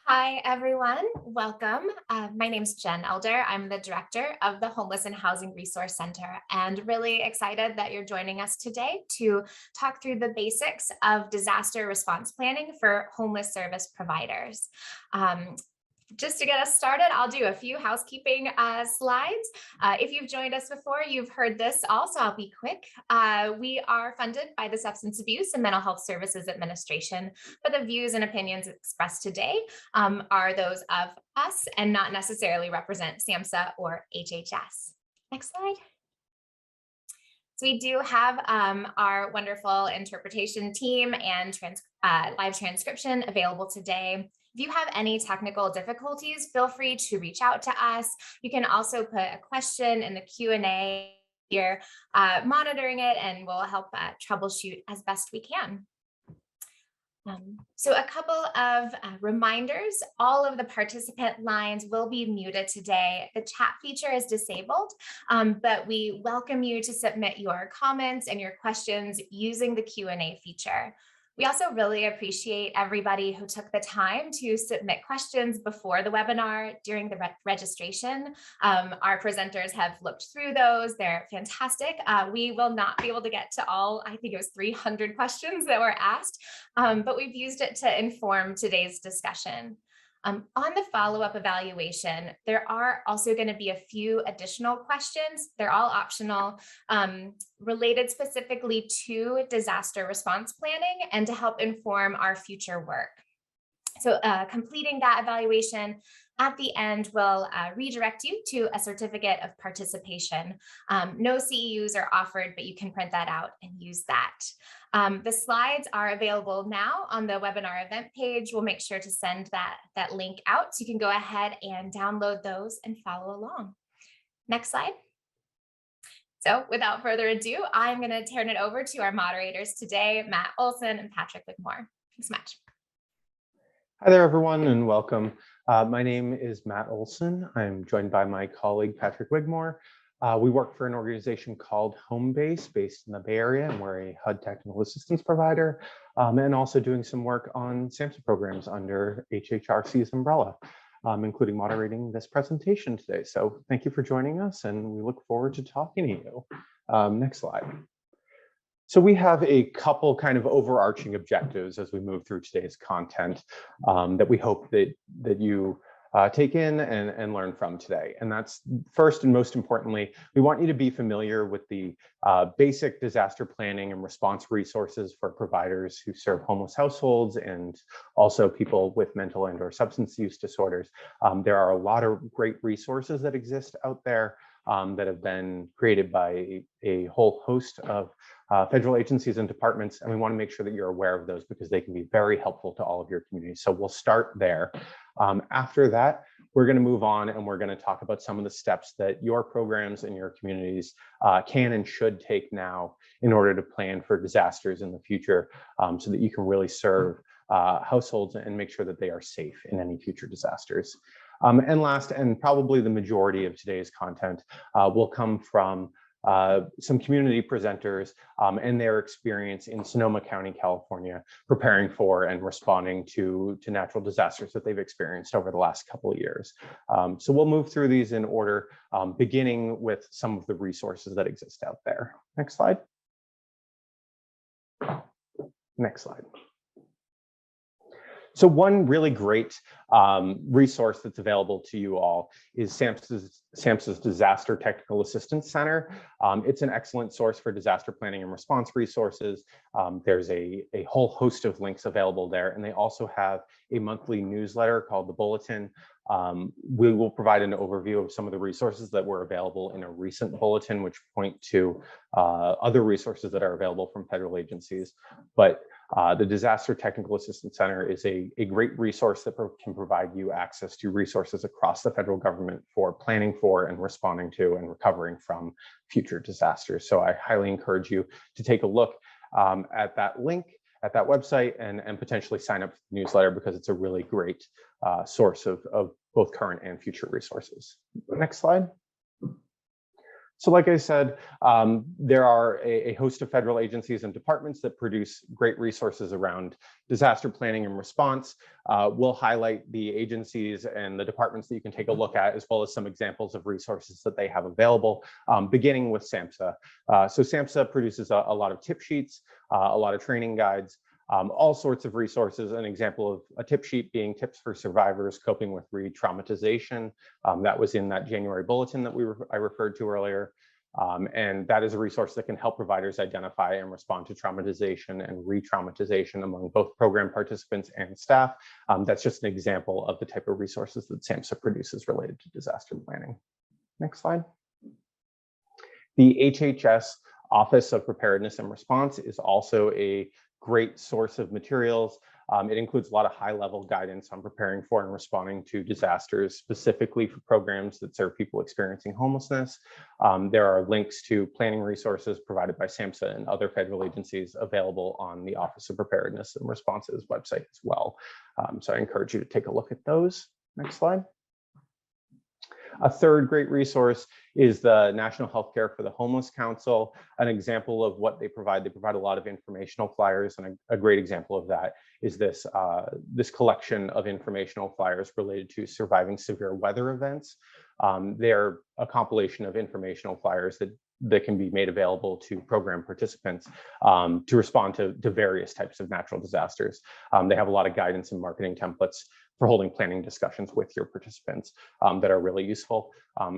Hi, everyone. Welcome. My name is Jen Elder. I'm the director of the Homeless and Housing Resource Center, and really excited that you're joining us today to talk through the basics of disaster response planning for homeless service providers. Just to get us started, I'll do a few housekeeping slides. If you've joined us before, you've heard this also. I'll be quick. We are funded by the Substance Abuse and Mental Health Services Administration, but the views and opinions expressed today are those of us and not necessarily represent SAMHSA or HHS. Next slide. So we do have our wonderful interpretation team and live transcription available today. If you have any technical difficulties, feel free to reach out to us. You can also put a question in the Q&A here, monitoring it, and we'll help troubleshoot as best we can. So a couple of reminders, all of the participant lines will be muted today. The chat feature is disabled, but we welcome you to submit your comments and your questions using the Q&A feature. We also really appreciate everybody who took the time to submit questions before the webinar during the registration. Our presenters have looked through those. They're fantastic. We will not be able to get to all, I think it was 300 questions that were asked, but we've used it to inform today's discussion. On the follow-up evaluation, there are also going to be a few additional questions. They're all optional, related specifically to disaster response planning and to help inform our future work. So completing that evaluation at the end will redirect you to a certificate of participation. No CEUs are offered, but you can print that out and use that. The slides are available now on the webinar event page. We'll make sure to send that link out so you can go ahead and download those and follow along. Next slide. So without further ado, I'm going to turn it over to our moderators today, Matt Olson and Patrick Wigmore. Thanks so much. Hi there, everyone, and welcome. My name is Matt Olson. I'm joined by my colleague, Patrick Wigmore. We work for an organization called Homebase, based in the Bay Area, and we're a HUD technical assistance provider, and also doing some work on SAMHSA programs under HHRC's umbrella, including moderating this presentation today. So thank you for joining us, and we look forward to talking to you. Next slide. So we have a couple kind of overarching objectives as we move through today's content that we hope that you take in and learn from today. And that's first and most importantly, we want you to be familiar with the basic disaster planning and response resources for providers who serve homeless households and also people with mental and/or substance use disorders. There are a lot of great resources that exist out there that have been created by a whole host of federal agencies and departments, and we want to make sure that you're aware of those because they can be very helpful to all of your communities. So we'll start there. After that, we're going to move on and we're going to talk about some of the steps that your programs and your communities can and should take now in order to plan for disasters in the future so that you can really serve households and make sure that they are safe in any future disasters. And last, and probably the majority of today's content will come from some community presenters and their experience in Sonoma County, California, preparing for and responding to natural disasters that they've experienced over the last couple of years. So we'll move through these in order, beginning with some of the resources that exist out there. Next slide. Next slide. So one really great resource that's available to you all is SAMHSA's Disaster Technical Assistance Center. It's an excellent source for disaster planning and response resources. There's a whole host of links available there, and they also have a monthly newsletter called The Bulletin. We will provide an overview of some of the resources that were available in a recent bulletin, which point to other resources that are available from federal agencies. But the Disaster Technical Assistance Center is a great resource that can provide you access to resources across the federal government for planning for and responding to and recovering from future disasters. So I highly encourage you to take a look at that link at that website and potentially sign up for the newsletter because it's a really great source of both current and future resources. Next slide. So like I said, there are a host of federal agencies and departments that produce great resources around disaster planning and response. We'll highlight the agencies and the departments that you can take a look at, as well as some examples of resources that they have available, beginning with SAMHSA. So SAMHSA produces a lot of tip sheets, a lot of training guides, all sorts of resources. An example of a tip sheet being tips for survivors coping with re-traumatization. That was in that January bulletin that I referred to earlier. And that is a resource that can help providers identify and respond to traumatization and re-traumatization among both program participants and staff. That's just an example of the type of resources that SAMHSA produces related to disaster planning. Next slide. The HHS Office of Preparedness and Response is also a great source of materials. It includes a lot of high-level guidance on preparing for and responding to disasters, specifically for programs that serve people experiencing homelessness. There are links to planning resources provided by SAMHSA and other federal agencies available on the Office of Preparedness and Response's website as well. So I encourage you to take a look at those. Next slide. A third great resource is the National Healthcare for the Homeless Council. An example of what they provide a lot of informational flyers, and a great example of that is this collection of informational flyers related to surviving severe weather events. They're a compilation of informational flyers that can be made available to program participants to respond to various types of natural disasters. They have a lot of guidance and marketing templates for holding planning discussions with your participants that are really useful.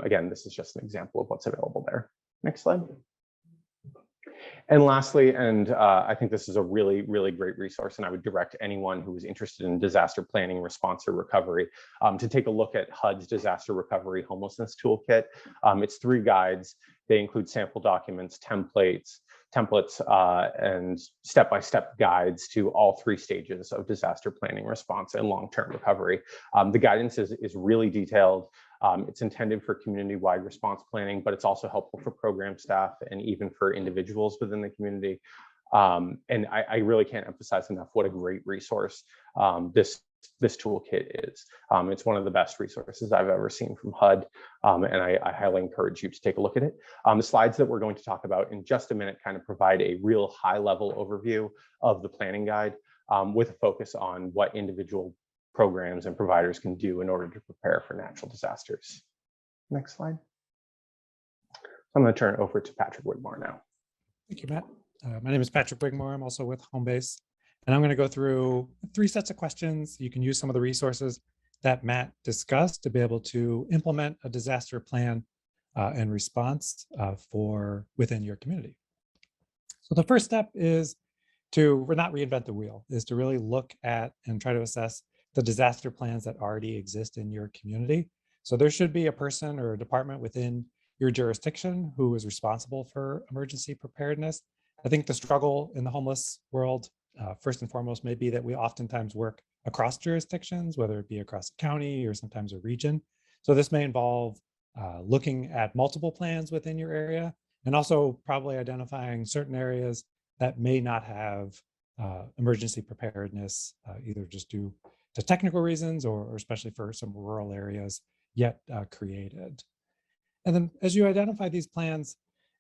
Again, this is just an example of what's available there. Next slide. And lastly, and I think this is a really, really great resource, and I would direct anyone who is interested in disaster planning, response, or recovery to take a look at HUD's Disaster Recovery Homelessness Toolkit. It's 3 guides. They include sample documents, templates, and step-by-step guides to all 3 stages of disaster planning, response, and long-term recovery. The guidance is really detailed. It's intended for community-wide response planning, but it's also helpful for program staff and even for individuals within the community. And I really can't emphasize enough what a great resource this toolkit is. It's one of the best resources I've ever seen from HUD, and I highly encourage you to take a look at it. The slides that we're going to talk about in just a minute kind of provide a real high-level overview of the planning guide with a focus on what individual programs and providers can do in order to prepare for natural disasters. Next slide. I'm going to turn it over to Patrick Wigmore now. Thank you, Matt. My name is Patrick Wigmore. I'm also with Homebase, and I'm going to go through 3 sets of questions. You can use some of the resources that Matt discussed to be able to implement a disaster plan and response for within your community. So the first step is to not reinvent the wheel, is to really look at and try to assess the disaster plans that already exist in your community. So there should be a person or a department within your jurisdiction who is responsible for emergency preparedness. I think the struggle in the homeless world, first and foremost, may be that we oftentimes work across jurisdictions, whether it be across a county or sometimes a region. So this may involve looking at multiple plans within your area, and also probably identifying certain areas that may not have emergency preparedness, either just due to technical reasons or especially for some rural areas yet created. And then as you identify these plans,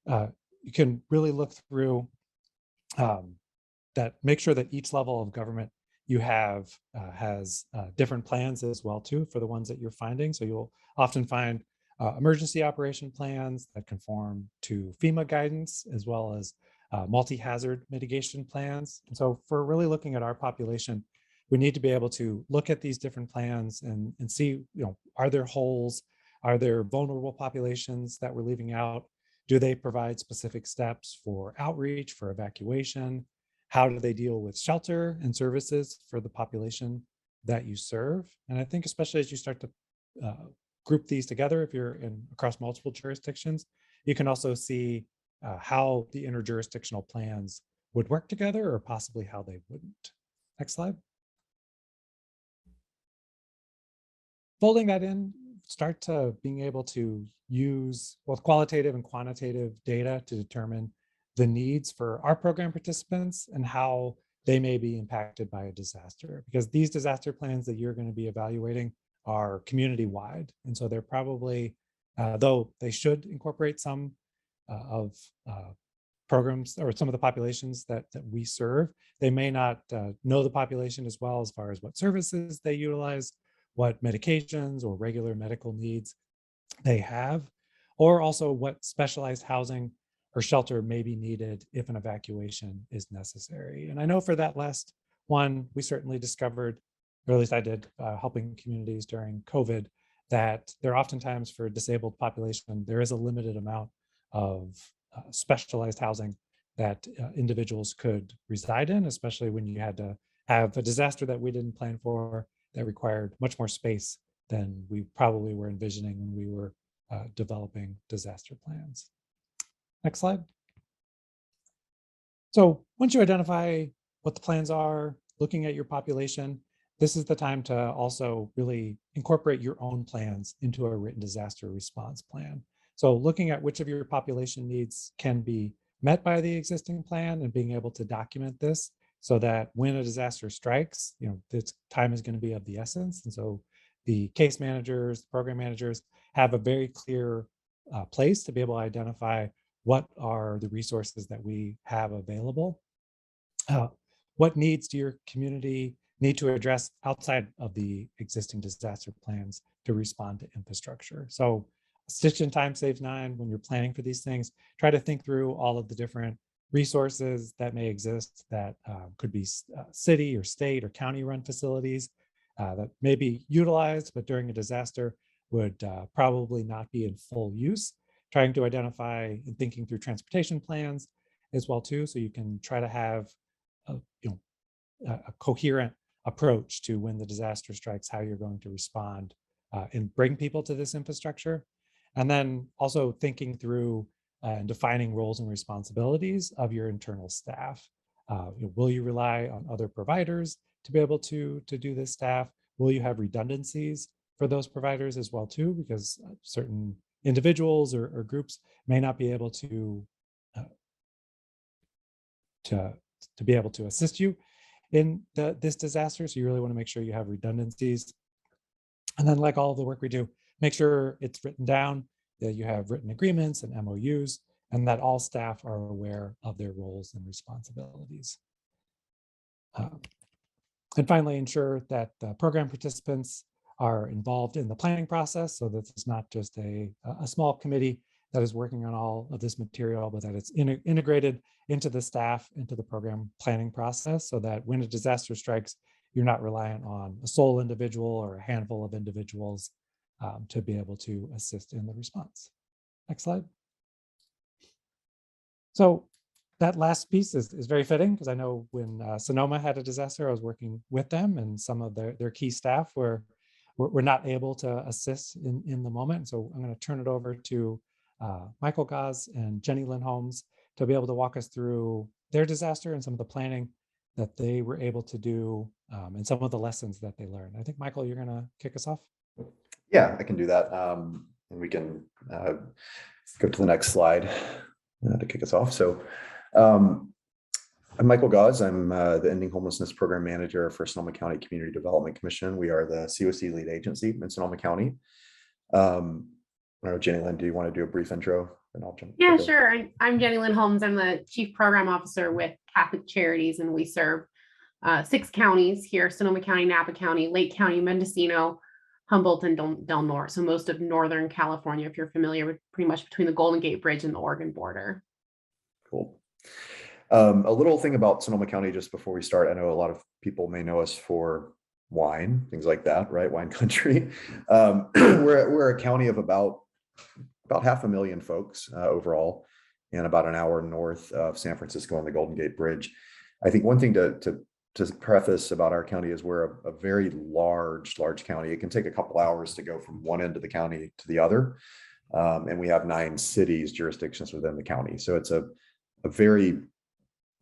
you can really look through that, make sure that each level of government you have has different plans as well too for the ones that you're finding. So you'll often find emergency operation plans that conform to FEMA guidance, as well as multi-hazard mitigation plans. And so for really looking at our population, we need to be able to look at these different plans and see, are there holes? Are there vulnerable populations that we're leaving out? Do they provide specific steps for outreach, for evacuation? How do they deal with shelter and services for the population that you serve? And I think especially as you start to group these together, if you're across multiple jurisdictions, you can also see how the interjurisdictional plans would work together, or possibly how they wouldn't. Next slide. Folding that in, start to being able to use both qualitative and quantitative data to determine the needs for our program participants and how they may be impacted by a disaster, because these disaster plans that you're going to be evaluating are community-wide. And so they're probably, though they should incorporate some of programs or some of the populations that we serve. They may not know the population as well as far as what services they utilize, what medications or regular medical needs they have, or also what specialized housing or shelter may be needed if an evacuation is necessary. And I know for that last one, we certainly discovered, or at least I did, helping communities during COVID, that there are oftentimes for disabled population, there is a limited amount of specialized housing that individuals could reside in, especially when you had to have a disaster that we didn't plan for that required much more space than we probably were envisioning when we were developing disaster plans. Next slide. So once you identify what the plans are, looking at your population, this is the time to also really incorporate your own plans into a written disaster response plan. So looking at which of your population needs can be met by the existing plan and being able to document this so that when a disaster strikes, this time is going to be of the essence. And so the case managers, program managers have a very clear place to be able to identify what are the resources that we have available. What needs do your community need to address outside of the existing disaster plans to respond to infrastructure? So a stitch in time saves nine. When you're planning for these things, try to think through all of the different resources that may exist that could be city or state or county run facilities that may be utilized, but during a disaster would probably not be in full use. Trying to identify and thinking through transportation plans as well too, so you can try to have a coherent approach to when the disaster strikes, how you're going to respond and bring people to this infrastructure. And then also thinking through and defining roles and responsibilities of your internal staff. Will you rely on other providers to be able to do this staff? Will you have redundancies for those providers as well too? Because certain individuals or groups may not be able to be able to assist you in this disaster. So you really want to make sure you have redundancies. And then, like all of the work we do, make sure it's written down, that you have written agreements and MOUs, and that all staff are aware of their roles and responsibilities. And finally, ensure that the program participants are involved in the planning process, so that it's not just a small committee that is working on all of this material, but that it's integrated into the staff, into the program planning process, so that when a disaster strikes, you're not reliant on a sole individual or a handful of individuals to be able to assist in the response. Next slide. So that last piece is very fitting, because I know when Sonoma had a disaster, I was working with them, and some of their key staff were not able to assist in the moment. So I'm going to turn it over to Michael Gaz and Jenny Lynn Holmes to be able to walk us through their disaster and some of the planning that they were able to do and some of the lessons that they learned. I think, Michael, you're going to kick us off. Yeah, I can do that. And we can go to the next slide to kick us off. So I'm Michael Gaz. I'm the Ending Homelessness Program Manager for Sonoma County Community Development Commission. We are the COC lead agency in Sonoma County. I don't know, Jenny Lynn, do you want to do a brief intro? And I'll jump. Yeah, sure. I'm Jenny Lynn Holmes. I'm the Chief Program Officer with Catholic Charities, and we serve 6 counties here: Sonoma County, Napa County, Lake County, Mendocino, Humboldt, and Del Norte. So most of Northern California, if you're familiar with, pretty much between the Golden Gate Bridge and the Oregon border. Cool. A little thing about Sonoma County just before we start. I know a lot of people may know us for wine, things like that, right? Wine country. We're a county of about 500,000 folks overall, and about an hour north of San Francisco on the Golden Gate Bridge. I think one thing to preface about our county is we're a very large county. It can take a couple hours to go from one end of the county to the other. And we have 9 cities, jurisdictions within the county. So it's a very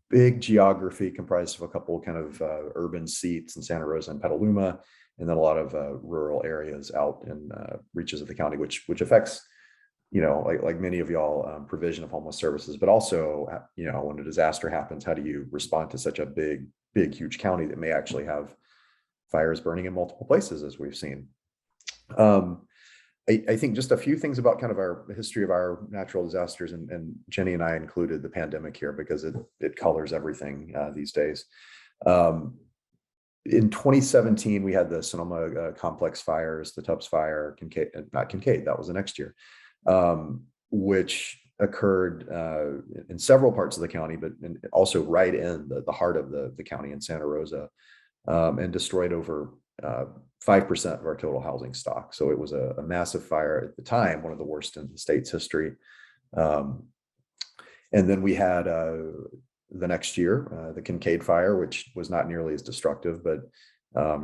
big geography comprised of a couple kind of urban seats in Santa Rosa and Petaluma, and then a lot of rural areas out in reaches of the county, which affects, like many of y'all, provision of homeless services, but also, when a disaster happens, how do you respond to such a big, huge county that may actually have fires burning in multiple places, as we've seen. I think just a few things about kind of our history of our natural disasters, and Jenny and I included the pandemic here because it colors everything these days. In 2017, we had the Sonoma complex fires, the Tubbs fire, not Kincaid, that was the next year, which occurred in several parts of the county, but also right in the heart of the county in Santa Rosa, and destroyed over 5% of our total housing stock. So it was a massive fire at the time, one of the worst in the state's history. And then we had the next year, the Kincaid fire, which was not nearly as destructive, but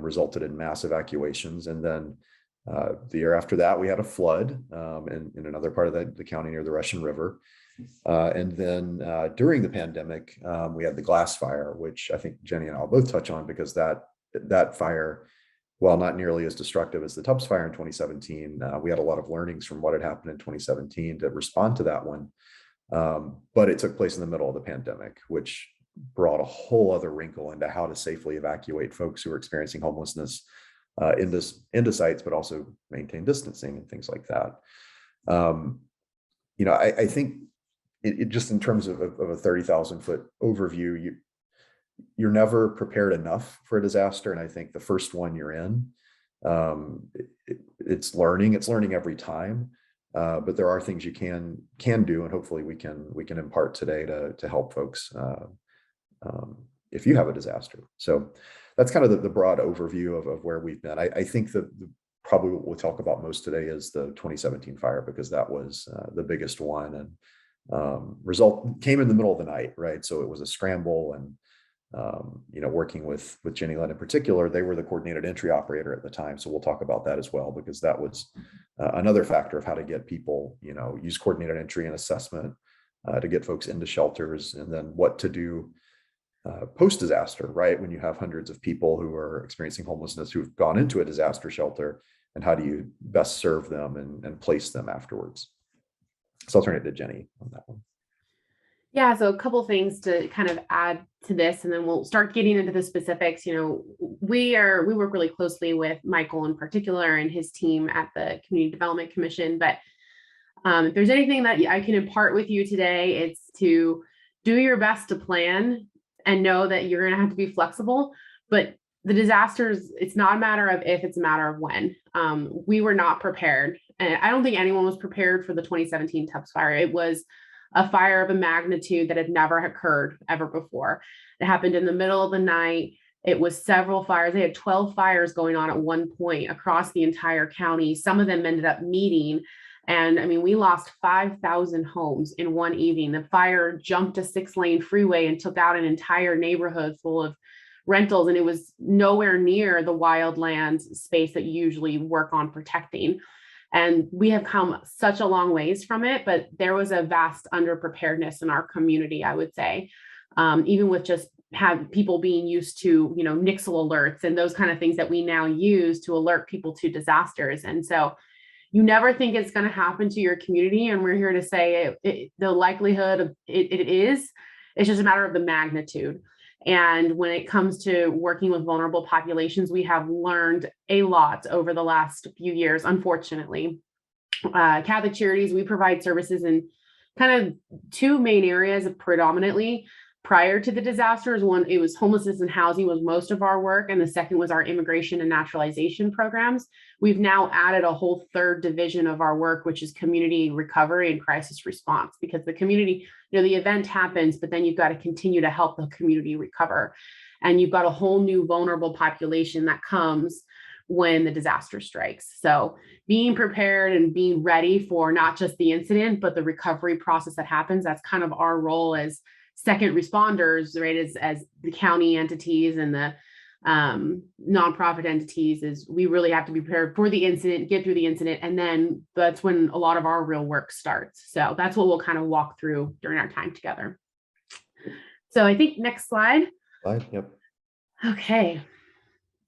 resulted in mass evacuations. And then the year after that, we had a flood in another part of the county near the Russian River. And then during the pandemic, we had the glass fire, which I think Jenny and I'll both touch on, because that fire, while not nearly as destructive as the Tubbs fire in 2017, we had a lot of learnings from what had happened in 2017 to respond to that one. But it took place in the middle of the pandemic, which brought a whole other wrinkle into how to safely evacuate folks who are experiencing homelessness into sites, but also maintain distancing and things like that. I think it just in terms of a 30,000 foot overview, you're never prepared enough for a disaster. And I think the first one you're in, it's learning every time. But there are things you can do, and hopefully we can impart today to help folks if you have a disaster. So that's kind of the broad overview of where we've been. I think probably what we'll talk about most today is the 2017 fire, because that was the biggest one, and came in the middle of the night, right? So it was a scramble, and working with Jenny Lynn in particular, they were the coordinated entry operator at the time. So we'll talk about that as well, because that was another factor of how to get people, use coordinated entry and assessment to get folks into shelters, and then what to do post-disaster, right? When you have hundreds of people who are experiencing homelessness who've gone into a disaster shelter, and how do you best serve them and place them afterwards? So I'll turn it to Jenny on that one. Yeah, so a couple things to kind of add to this, and then we'll start getting into the specifics. We work really closely with Michael in particular and his team at the Community Development Commission. But if there's anything that I can impart with you today, it's to do your best to plan and know that you're going to have to be flexible. But the disasters, it's not a matter of if, it's a matter of when. We were not prepared, and I don't think anyone was prepared for the 2017 Tubbs fire. It was a fire of a magnitude that had never occurred ever before. It happened in the middle of the night. It was several fires. They had 12 fires going on at one point across the entire county. Some of them ended up meeting. And I mean, we lost 5,000 homes in one evening. The fire jumped a 6-lane freeway and took out an entire neighborhood full of rentals. And it was nowhere near the wildlands space that you usually work on protecting. And we have come such a long ways from it, but there was a vast underpreparedness in our community, I would say, even with just have people being used to, Nixle alerts and those kind of things that we now use to alert people to disasters. And so you never think it's going to happen to your community. And we're here to say the likelihood of it is, it's just a matter of the magnitude. And when it comes to working with vulnerable populations, we have learned a lot over the last few years, unfortunately. Catholic Charities, we provide services in kind of two main areas predominantly. Prior to the disasters, one, it was homelessness and housing was most of our work, and the second was our immigration and naturalization programs. We've now added a whole third division of our work, which is community recovery and crisis response, because the community, the event happens, but then you've got to continue to help the community recover. And you've got a whole new vulnerable population that comes when the disaster strikes. So being prepared and being ready for not just the incident, but the recovery process that happens, that's kind of our role as second responders, right? As the county entities and the nonprofit entities, is we really have to be prepared for the incident, get through the incident, and then that's when a lot of our real work starts. So that's what we'll kind of walk through during our time together. So I think next slide. Yep. Okay.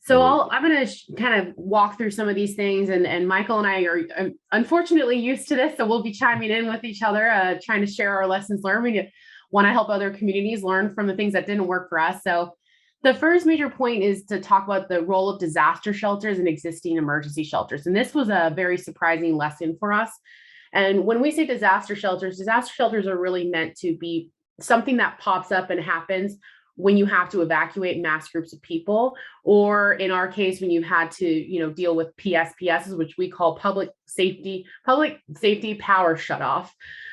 So I'm going to kind of walk through some of these things, and Michael and I are unfortunately used to this, so we'll be chiming in with each other, trying to share our lessons learned. We want to help other communities learn from the things that didn't work for us. So The first major point is to talk about the role of disaster shelters and existing emergency shelters. And this was a very surprising lesson for us. And when we say disaster shelters are really meant to be something that pops up and happens when you have to evacuate mass groups of people, or in our case, when you had to, deal with PSPSs, which we call public safety power shutoff.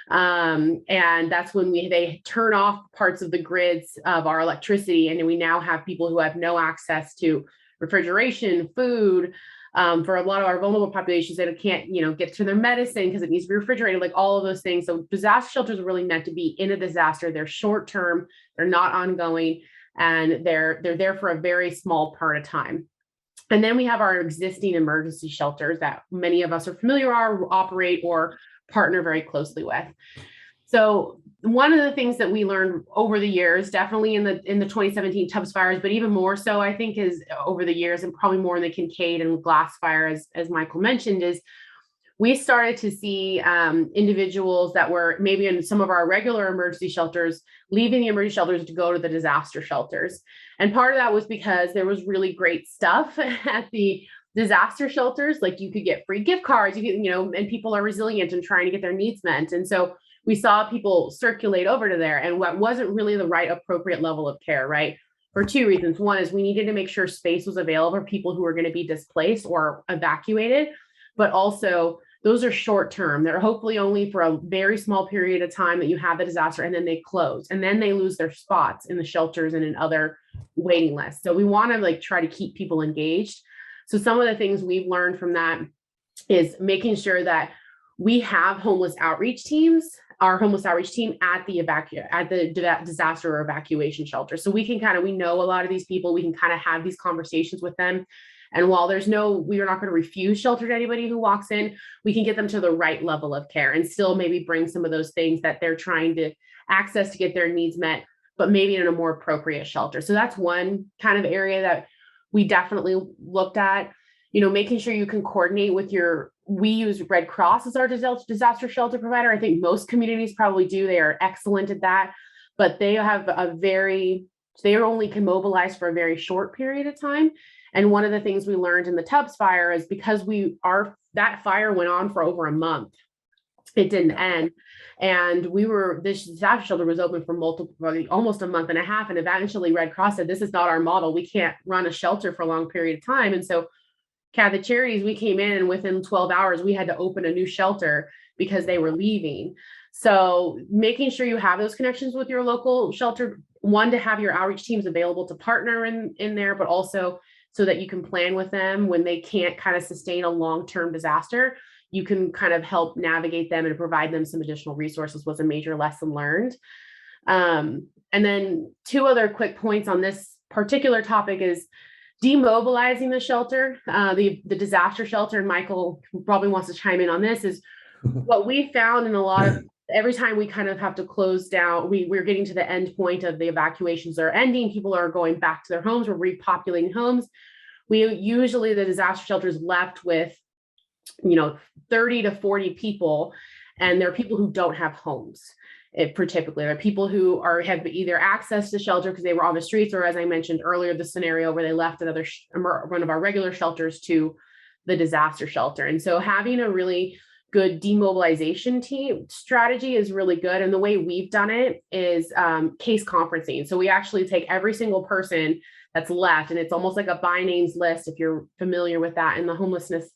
And that's when they turn off parts of the grids of our electricity. And we now have people who have no access to refrigeration, food, for a lot of our vulnerable populations that can't, get to their medicine because it needs to be refrigerated, like all of those things. So disaster shelters are really meant to be in a disaster. They're short term, they're not ongoing, and they're there for a very small part of time. And then we have our existing emergency shelters that many of us are familiar operate or partner very closely with. So one of the things that we learned over the years, definitely in the 2017 Tubbs fires, but even more so, I think, is over the years, and probably more in the Kincaid and Glass fire, as Michael mentioned, is we started to see individuals that were maybe in some of our regular emergency shelters, leaving the emergency shelters to go to the disaster shelters. And part of that was because there was really great stuff at the disaster shelters. Like you could get free gift cards, and people are resilient and trying to get their needs met. And so we saw people circulate over to there, and what wasn't really the right appropriate level of care, right? For two reasons. One is we needed to make sure space was available for people who were going to be displaced or evacuated, but also those are short term. They're hopefully only for a very small period of time that you have the disaster, and then they close, and then they lose their spots in the shelters and in other waiting lists. So we want to try to keep people engaged. So some of the things we've learned from that is making sure that we have homeless outreach teams, our homeless outreach team at the disaster or evacuation shelter. So we can we know a lot of these people, we can have these conversations with them. And while we are not going to refuse shelter to anybody who walks in, we can get them to the right level of care and still maybe bring some of those things that they're trying to access to get their needs met, but maybe in a more appropriate shelter. So that's one kind of area that we definitely looked at, making sure you can coordinate with we use Red Cross as our disaster shelter provider. I think most communities probably do. They are excellent at that, but they have they only can mobilize for a very short period of time. And one of the things we learned in the Tubbs fire is because that fire went on for over a month, it didn't end. And this disaster shelter was open for almost a month and a half. And eventually Red Cross said, this is not our model. We can't run a shelter for a long period of time. And so Catholic Charities, we came in and within 12 hours, we had to open a new shelter because they were leaving. So making sure you have those connections with your local shelter, one, to have your outreach teams available to partner in there, but also so that you can plan with them when they can't sustain a long-term disaster. You can help navigate them and provide them some additional resources was a major lesson learned. And then two other quick points on this particular topic is demobilizing the shelter, the disaster shelter, and Michael probably wants to chime in on this, is what we found in a lot of, every time we have to close down, we're getting to the end point of the evacuations are ending, people are going back to their homes, we're repopulating homes. The disaster shelter is left with, 30 to 40 people, and there are people who don't have homes. Typically, there are people who have either access to shelter because they were on the streets, or as I mentioned earlier, the scenario where they left one of our regular shelters to the disaster shelter. And so having a really good demobilization team strategy is really good. And the way we've done it is case conferencing. So we actually take every single person that's left, and it's almost like a by names list, if you're familiar with that in the homelessness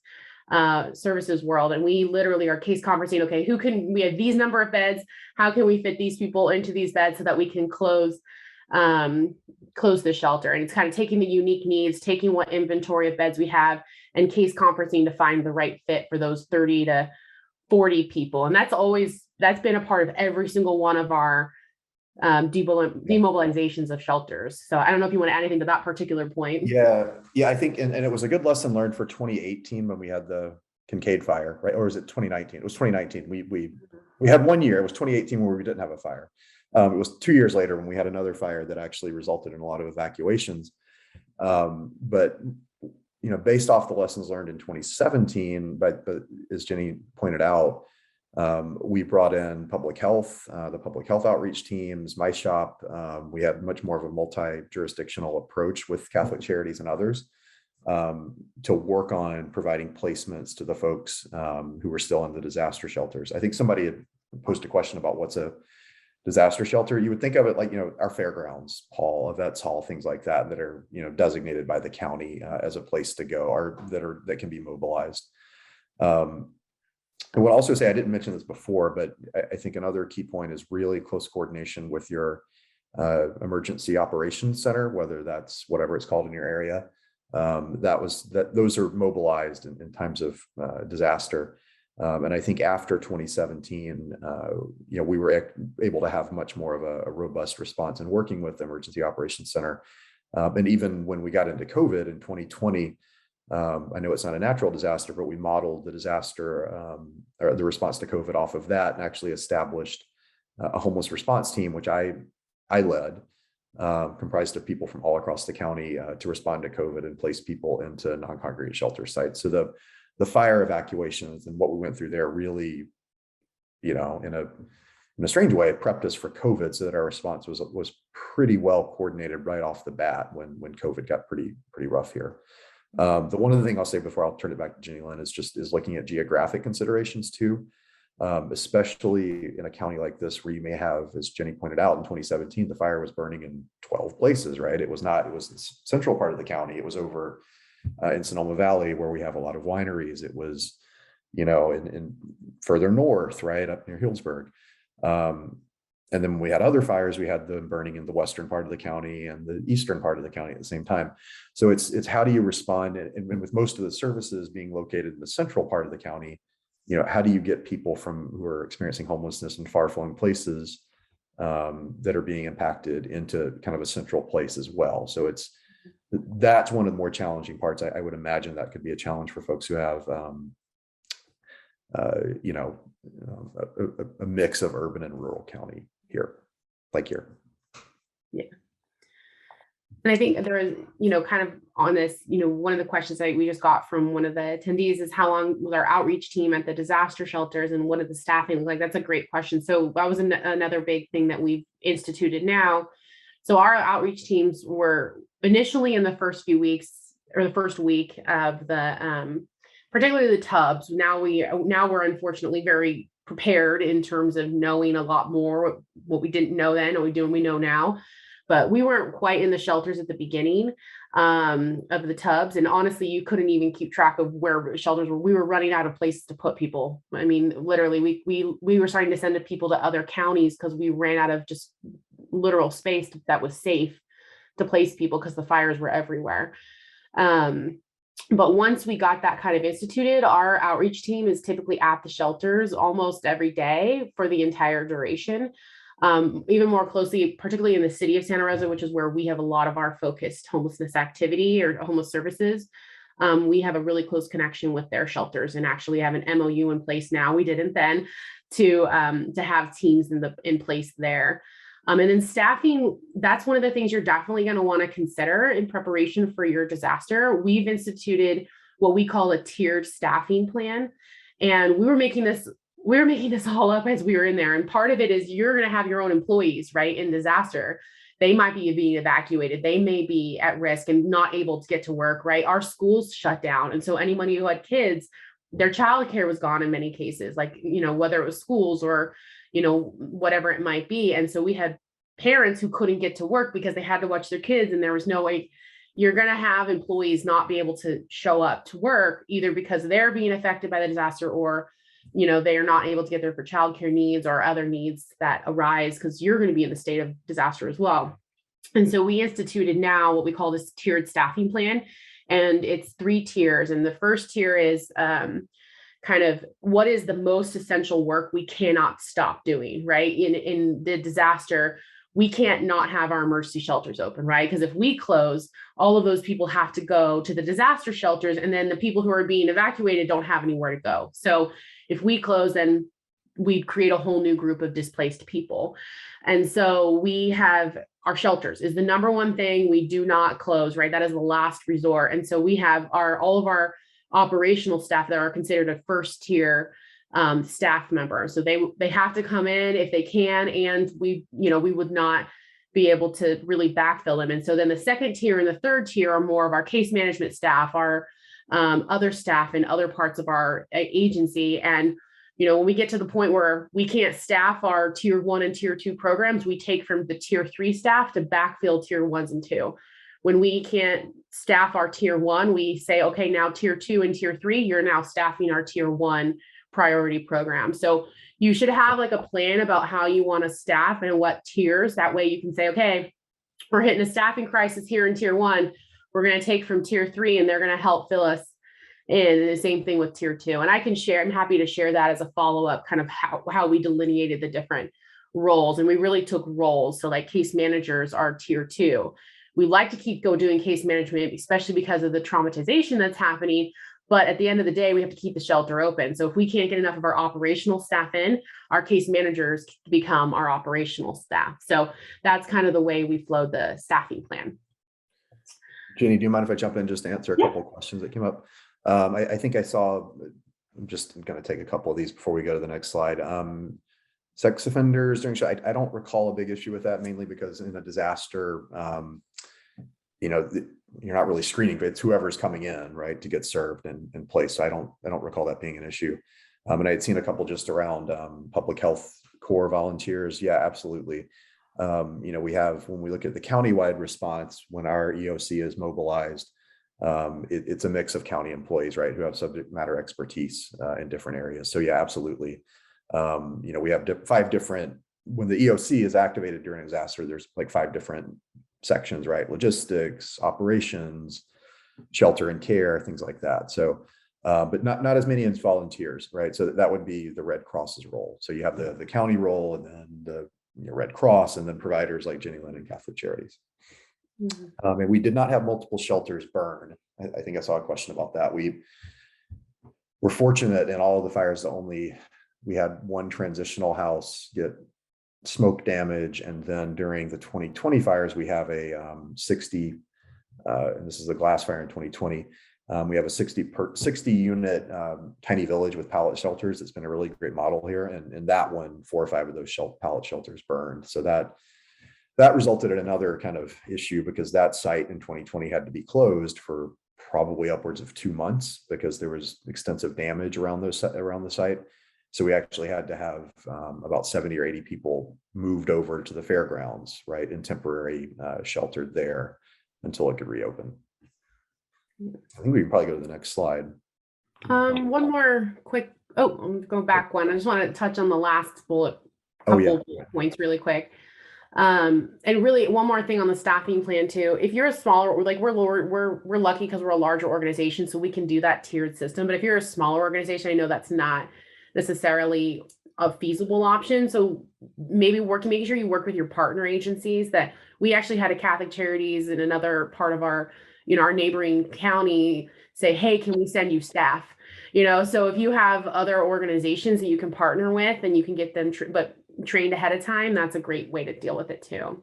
services world. And we literally are case conferencing. Okay, we have these number of beds. How can we fit these people into these beds so that we can close the shelter? And it's taking the unique needs, taking what inventory of beds we have, and case conferencing to find the right fit for those 30 to 40 people. And that's been a part of every single one of our demobilizations of shelters. So I don't know if you want to add anything to that particular point. Yeah, I think, and it was a good lesson learned for 2018 when we had the Kincaid fire, right? Or was it 2019? It was 2019. We had 1 year. It was 2018 where we didn't have a fire. It was 2 years later when we had another fire that actually resulted in a lot of evacuations. But based off the lessons learned in 2017, but as Jenny pointed out, We brought in public health, the public health outreach teams, my shop. We had much more of a multi-jurisdictional approach with Catholic Charities and others to work on providing placements to the folks who were still in the disaster shelters. I think somebody had posed a question about what's a disaster shelter. You would think of it like, our fairgrounds hall, events hall, things like that, that are, designated by the county as a place to go, or that can be mobilized. I would also say, I didn't mention this before, but I think another key point is really close coordination with your emergency operations center, whether that's whatever it's called in your area. Those are mobilized in times of disaster. And I think after 2017, we were able to have much more of a robust response in working with the Emergency Operations Center. And even when we got into COVID in 2020, I know it's not a natural disaster, but we modeled the disaster or the response to COVID off of that, and actually established a homeless response team, which I led, comprised of people from all across the county to respond to COVID and place people into non-congregate shelter sites. So the fire evacuations and what we went through there really, in a strange way, prepped us for COVID, so that our response was pretty well coordinated right off the bat when COVID got pretty rough here. The one other thing I'll say before I'll turn it back to Jenny Lynn is looking at geographic considerations too, especially in a county like this where you may have, as Jenny pointed out, in 2017, the fire was burning in 12 places, right? It was the central part of the county. It was over in Sonoma Valley, where we have a lot of wineries. It was, in further north, right up near Healdsburg. And then we had other fires. We had them burning in the western part of the county and the eastern part of the county at the same time. So it's how do you respond? And with most of the services being located in the central part of the county, how do you get people who are experiencing homelessness in far-flung places that are being impacted into kind of a central place as well? So that's one of the more challenging parts. I would imagine that could be a challenge for folks who have a mix of urban and rural county here. Yeah. And I think there is, kind of on this, one of the questions that we just got from one of the attendees is, how long was our outreach team at the disaster shelters, and what did the staffing look like? That's a great question. So that was another big thing that we've instituted now. So our outreach teams were initially in the first few weeks, or the first week of the, particularly the tubs. Now we're unfortunately very prepared in terms of knowing a lot more what we didn't know then, or we know now. But we weren't quite in the shelters at the beginning of the tubs. And honestly, you couldn't even keep track of where shelters were. We were running out of places to put people. I mean, literally, we were starting to send people to other counties because we ran out of just literal space that was safe to place people, because the fires were everywhere. But once we got that kind of instituted, our outreach team is typically at the shelters almost every day for the entire duration. Even more closely, particularly in the city of Santa Rosa, which is where we have a lot of our focused homelessness activity or homeless services. We have a really close connection with their shelters, and actually have an MOU in place now. We didn't then, to have teams in place there. And then staffing, that's one of the things you're definitely going to want to consider in preparation for your disaster. We've instituted what we call a tiered staffing plan. And we were making this all up as we were in there. And part of it is you're going to have your own employees, right, in disaster. They might be being evacuated. They may be at risk and not able to get to work, right? Our schools shut down. And so anybody who had kids, their childcare was gone in many cases, like, whether it was schools or, whatever it might be. And so we had parents who couldn't get to work because they had to watch their kids, and there was no way. You're going to have employees not be able to show up to work, either because they're being affected by the disaster, or they are not able to get there for childcare needs or other needs that arise, because you're going to be in the state of disaster as well. And so we instituted now what we call this tiered staffing plan, and it's 3 tiers. And the first tier is kind of what is the most essential work we cannot stop doing, right? In the disaster, we can't not have our emergency shelters open, right? Because if we close, all of those people have to go to the disaster shelters, and then the people who are being evacuated don't have anywhere to go. So if we close, then we'd create a whole new group of displaced people. And so we have our shelters is the number one thing we do not close, right? That is the last resort. And so we have all of our operational staff that are considered a first tier staff member. So they have to come in if they can, and we would not be able to really backfill them. And so then the second tier and the third tier are more of our case management staff, our other staff in other parts of our agency. And when we get to the point where we can't staff our tier 1 and tier 2 programs, we take from the tier 3 staff to backfill tier 1s and 2. When we can't staff our tier 1, we say, okay, now tier 2 and tier 3, you're now staffing our tier 1 priority program. So you should have like a plan about how you want to staff and what tiers. That way you can say, okay, we're hitting a staffing crisis here in tier 1. We're going to take from tier 3 and they're going to help fill us in. And the same thing with tier 2. And I'm happy to share that as a follow-up, kind of how we delineated the different roles. And we really took roles. So like case managers are tier 2. We like to keep doing case management, especially because of the traumatization that's happening. But at the end of the day, we have to keep the shelter open. So if we can't get enough of our operational staff in, our case managers become our operational staff. So that's kind of the way we flowed the staffing plan. Jenny, do you mind if I jump in just to answer a couple of questions that came up? I think I saw, I'm just going to take a couple of these before we go to the next slide. Sex offenders during show. I don't recall a big issue with that, mainly because in a disaster, you're not really screening, but it's whoever's coming in, right, to get served and placed. So I don't recall that being an issue. And I had seen a couple just around public health corps volunteers. Yeah, absolutely. We have, when we look at the countywide response, when our EOC is mobilized, it's a mix of county employees, right, who have subject matter expertise in different areas. So yeah, absolutely. We have 5 different, when the EOC is activated during a disaster, there's like 5 different sections, right? Logistics, operations, shelter and care, things like that. So, but not as many as volunteers, right? So that would be the Red Cross's role. So you have the county role, and then the Red Cross, and then providers like Jenny Lynn and Catholic Charities. Mm-hmm. And we did not have multiple shelters burn. I think I saw a question about that. We were fortunate in all of the fires that we had one transitional house get smoke damage, and then during the 2020 fires we have a 60 and this is the glass fire in 2020, we have a 60 unit tiny village with pallet shelters. It's been a really great model here, and that one, 4 or 5 of those pallet shelters burned. So that resulted in another kind of issue, because that site in 2020 had to be closed for probably upwards of 2 months because there was extensive damage around the site. So we actually had to have about 70 or 80 people moved over to the fairgrounds, right, and temporary sheltered there until it could reopen. I think we can probably go to the next slide. One more quick, I'm go back one. I just want to touch on the last bullet points really quick. And really one more thing on the staffing plan too. If you're a smaller, like we're lucky because we're a larger organization, so we can do that tiered system. But if you're a smaller organization, I know that's not necessarily a feasible option. So maybe making sure you work with your partner agencies. That we actually had a Catholic Charities in another part of our, our neighboring county say, hey, can we send you staff? So if you have other organizations that you can partner with and you can get them trained ahead of time, that's a great way to deal with it too.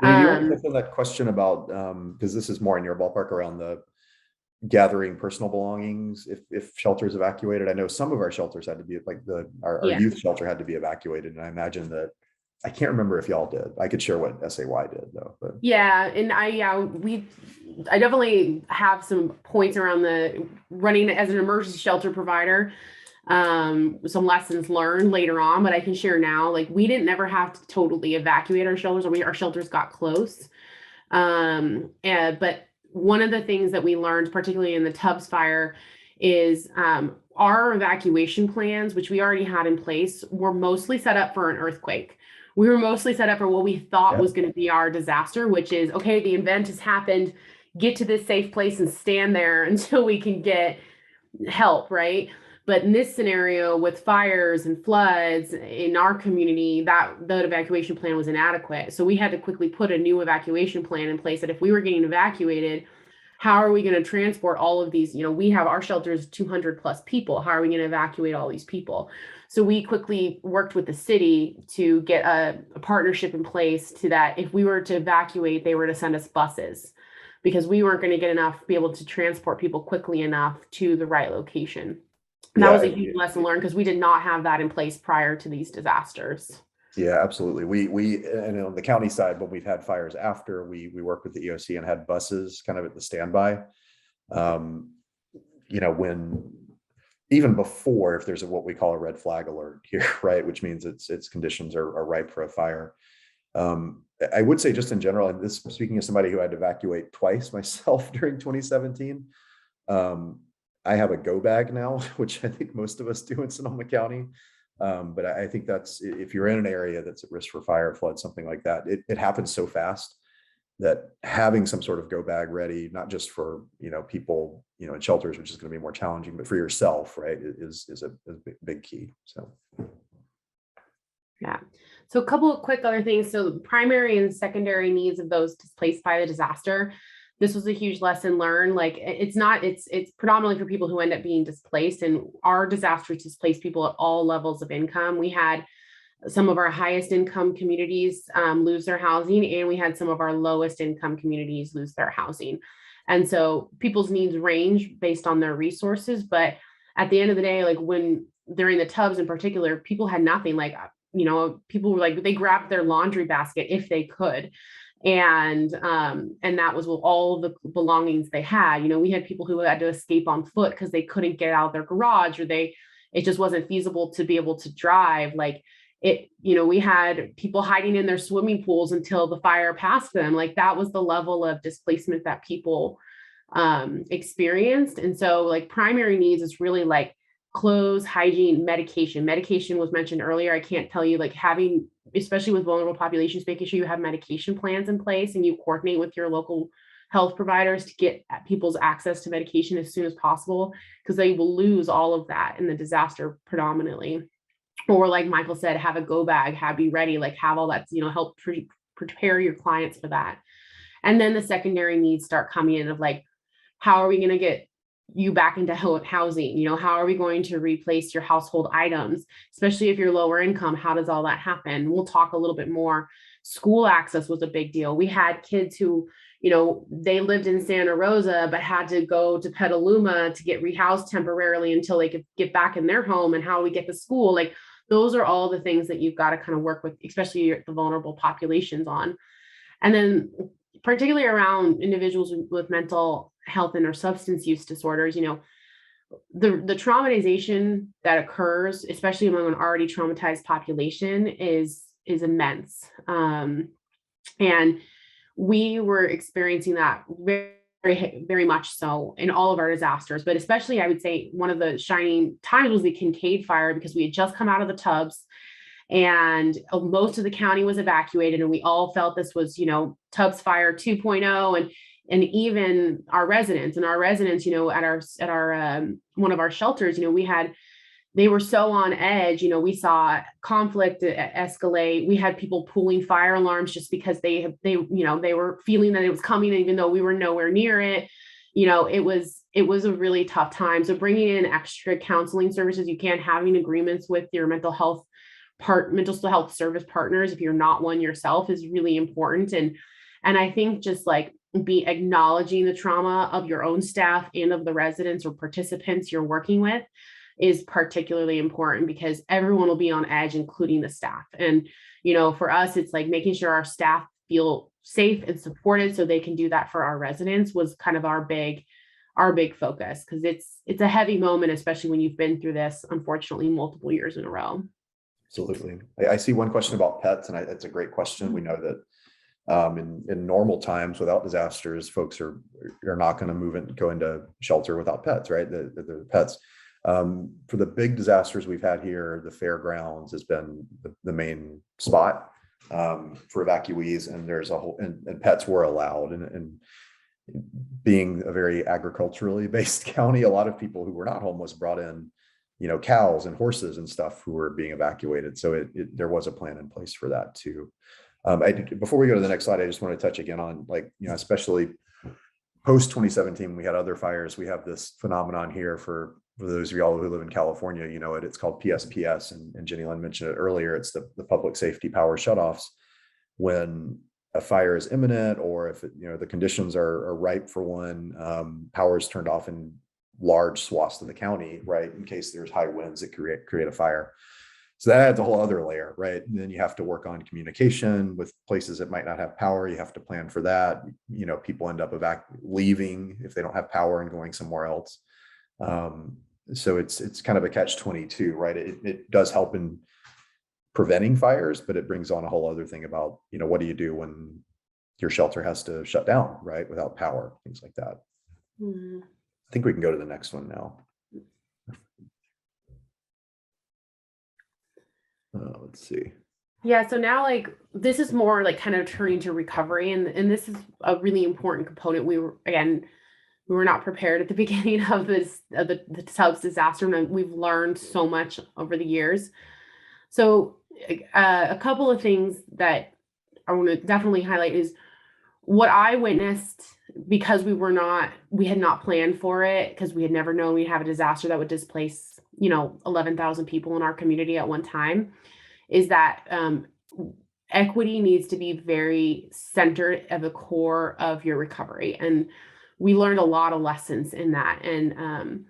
Do you want to answer that question about, because this is more in your ballpark, around the gathering personal belongings if shelters evacuated? I know some of our shelters had to be, like our youth shelter had to be evacuated, and I imagine that, I can't remember if y'all did. I could share what SAY did though. But yeah, and I definitely have some points around the running as an emergency shelter provider. Some lessons learned later on, but I can share now. Like, we didn't never have to totally evacuate our shelters, or our shelters got close. But one of the things that we learned, particularly in the Tubbs fire, is our evacuation plans, which we already had in place, were mostly set up for an earthquake. We were mostly set up for what we thought was going to be our disaster, which is, okay, the event has happened, get to this safe place and stand there until we can get help, right? But in this scenario with fires and floods in our community, that evacuation plan was inadequate. So we had to quickly put a new evacuation plan in place, that if we were getting evacuated, how are we going to transport all of these? We have our shelters 200 plus people. How are we going to evacuate all these people? So we quickly worked with the city to get a partnership in place to that if we were to evacuate, they were to send us buses, because we weren't going to be able to transport people quickly enough to the right location. And that was a Yeah, huge lesson learned because we did not have that in place prior to these disasters. yeah, absolutely. We and on the county side, when we've had fires after, we worked with the EOC and had buses kind of at the standby. You know, when even before, if there's what we call a red flag alert here, right, which means its conditions are ripe for a fire. I would say just in general, and this speaking as somebody who had to evacuate twice myself during 2017, I have a go bag now, which I think most of us do in Sonoma County. But I think that's, if you're in an area that's at risk for fire, flood, something like that, it happens so fast that having some sort of go bag ready, not just for, you know, people, you know, in shelters, which is going to be more challenging, but for yourself, right, is a big key. So. Yeah. So a couple of quick other things. So the primary and secondary needs of those displaced by the disaster. This was a huge lesson learned. Like it's predominantly for people who end up being displaced, and our disasters displaced people at all levels of income. We had some of our highest income communities lose their housing, and we had some of our lowest income communities lose their housing. And so people's needs range based on their resources. But at the end of the day, like when during the tubs in particular, people had nothing. Like, you know, people were like, they grabbed their laundry basket if they could. And that was all the belongings they had. You know, we had people who had to escape on foot because they couldn't get out of their garage, or it just wasn't feasible to be able to drive. Like it, you know, we had people hiding in their swimming pools until the fire passed them. Like that was the level of displacement that people experienced. And so like primary needs is really like clothes, hygiene, medication. Medication was mentioned earlier. I can't tell you, like having, especially with vulnerable populations, making sure you have medication plans in place and you coordinate with your local health providers to get people's access to medication as soon as possible, because they will lose all of that in the disaster predominantly. Or like Michael said, have a go bag, be ready, like have all that, you know, help prepare your clients for that. And then the secondary needs start coming in of like, how are we going to get you back into housing? You know, how are we going to replace your household items, especially if you're lower income? How does all that happen? We'll talk a little bit more. School access was a big deal. We had kids who, you know, they lived in Santa Rosa, but had to go to Petaluma to get rehoused temporarily until they could get back in their home. And how we get to school, like those are all the things that you've got to kind of work with, especially the vulnerable populations on. And then particularly around individuals with mental health and or substance use disorders, you know, the traumatization that occurs, especially among an already traumatized population, is immense. And we were experiencing that very, very much so in all of our disasters, but especially I would say one of the shining times was the Kincaid fire, because we had just come out of the tubs and most of the county was evacuated, and we all felt this was, you know, Tubbs Fire 2.0, and even our residents, you know, at our one of our shelters, you know, they were so on edge. You know, we saw conflict escalate. We had people pulling fire alarms just because they were feeling that it was coming, even though we were nowhere near it. You know, it was a really tough time. So bringing in extra counseling services, you can't, having agreements with your mental health service partners if you're not one yourself is really important. And I think just like be acknowledging the trauma of your own staff and of the residents or participants you're working with is particularly important, because everyone will be on edge, including the staff. And, you know, for us, it's like making sure our staff feel safe and supported so they can do that for our residents was kind of our big focus, because it's a heavy moment, especially when you've been through this, unfortunately, multiple years in a row. Absolutely. I see one question about pets, and it's a great question. We know that in normal times without disasters, folks are not going to move and go into shelter without pets, right? The pets. For the big disasters we've had here, the fairgrounds has been the main spot for evacuees, and there's a whole, and pets were allowed. And being a very agriculturally based county, a lot of people who were not homeless brought in, you know, cows and horses and stuff who were being evacuated. So there was a plan in place for that too. Before we go to the next slide, I just want to touch again on, like, you know, especially post 2017, we had other fires. We have this phenomenon here for those of y'all who live in California, you know, it's called PSPS, and Jenny Lynn mentioned it earlier. It's the public safety power shutoffs. When a fire is imminent, or if the conditions are ripe for one, power is turned off in large swaths of the county, right? In case there's high winds that create a fire. So that adds a whole other layer, right? And then you have to work on communication with places that might not have power. You have to plan for that. You know, people end up leaving if they don't have power and going somewhere else. So it's kind of a catch-22, right? It does help in preventing fires, but it brings on a whole other thing about, you know, what do you do when your shelter has to shut down, right? Without power, things like that. Mm-hmm. I think we can go to the next one now. Let's see. Yeah, so now like this is more like kind of turning to recovery, and this is a really important component. We were not prepared at the beginning of the Tubbs disaster, and we've learned so much over the years. So a couple of things that I want to definitely highlight is what I witnessed, because we had not planned for it, because we had never known we'd have a disaster that would displace, 11,000 people in our community at one time, is that equity needs to be very centered at the core of your recovery. And we learned a lot of lessons in that. And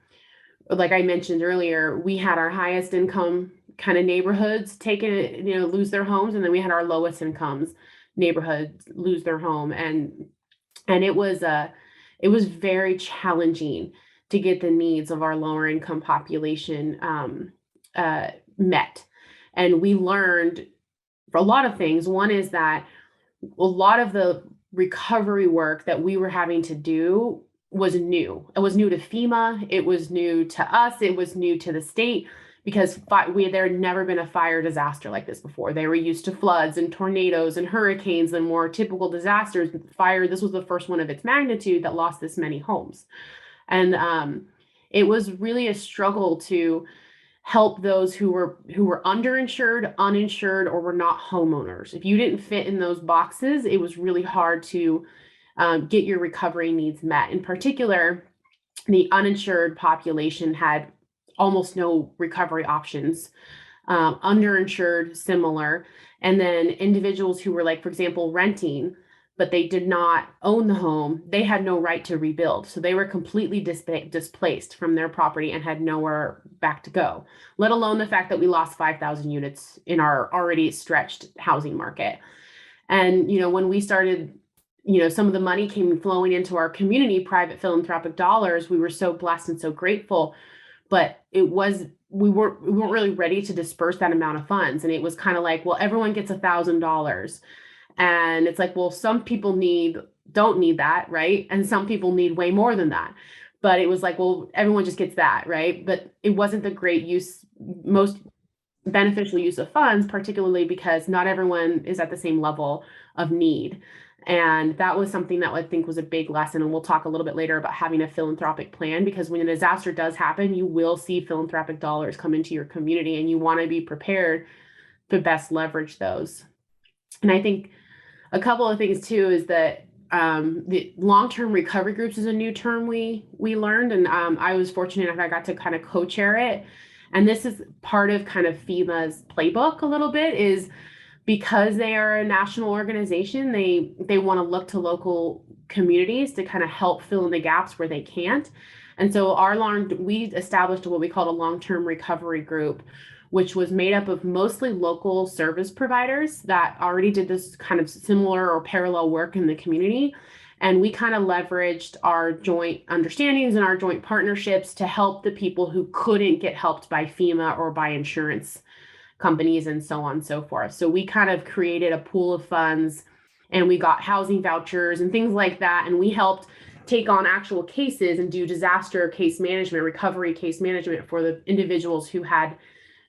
like I mentioned earlier, we had our highest income kind of neighborhoods lose their homes. And then we had our lowest incomes neighborhoods lose their home. And it was very challenging to get the needs of our lower income population met. And we learned a lot of things. One is that a lot of the recovery work that we were having to do was new. It was new to FEMA. It was new to us. It was new to the state, because there had never been a fire disaster like this before. They were used to floods and tornadoes and hurricanes and more typical disasters. Fire, this was the first one of its magnitude that lost this many homes. And it was really a struggle to help those who were underinsured, uninsured, or were not homeowners. If you didn't fit in those boxes, it was really hard to get your recovery needs met. In particular, the uninsured population had almost no recovery options. Underinsured, similar. And then individuals who were, like, for example, renting, but they did not own the home, they had no right to rebuild. So they were completely displaced from their property and had nowhere back to go, let alone the fact that we lost 5,000 units in our already stretched housing market. And, when we started, some of the money came flowing into our community, private philanthropic dollars, we were so blessed and so grateful, but we weren't really ready to disperse that amount of funds. And it was kind of like, well, everyone gets $1,000. And it's like, well, some people don't need that, right? And some people need way more than that. But it was like, well, everyone just gets that, right? But it wasn't the most beneficial use of funds, particularly because not everyone is at the same level of need. And that was something that I think was a big lesson. And we'll talk a little bit later about having a philanthropic plan, because when a disaster does happen, you will see philanthropic dollars come into your community, and you want to be prepared to best leverage those. And I think a couple of things too is that the long-term recovery groups is a new term we learned, and I was fortunate enough I got to kind of co-chair it. And this is part of kind of FEMA's playbook a little bit, is because they are a national organization, they want to look to local communities to kind of help fill in the gaps where they can't. And so we established what we called a long-term recovery group, which was made up of mostly local service providers that already did this kind of similar or parallel work in the community. And we kind of leveraged our joint understandings and our joint partnerships to help the people who couldn't get helped by FEMA or by insurance companies and so on and so forth. So we kind of created a pool of funds, and we got housing vouchers and things like that. And we helped take on actual cases and do disaster case management, recovery case management for the individuals who had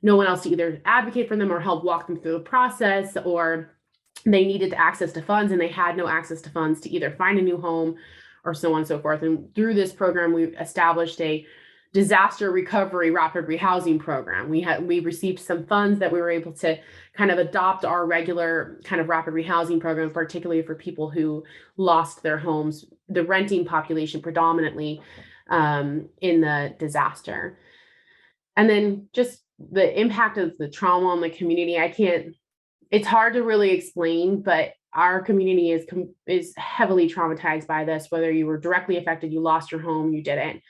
no one else to either advocate for them or help walk them through the process, or they needed access to funds and they had no access to funds to either find a new home or so on and so forth. And through this program, we established a disaster recovery rapid rehousing program. We received some funds that we were able to kind of adopt our regular kind of rapid rehousing program, particularly for people who lost their homes, the renting population predominantly in the disaster. And then just the impact of the trauma on the community, it's hard to really explain, but our community is heavily traumatized by this, whether you were directly affected, you lost your home, you didn't.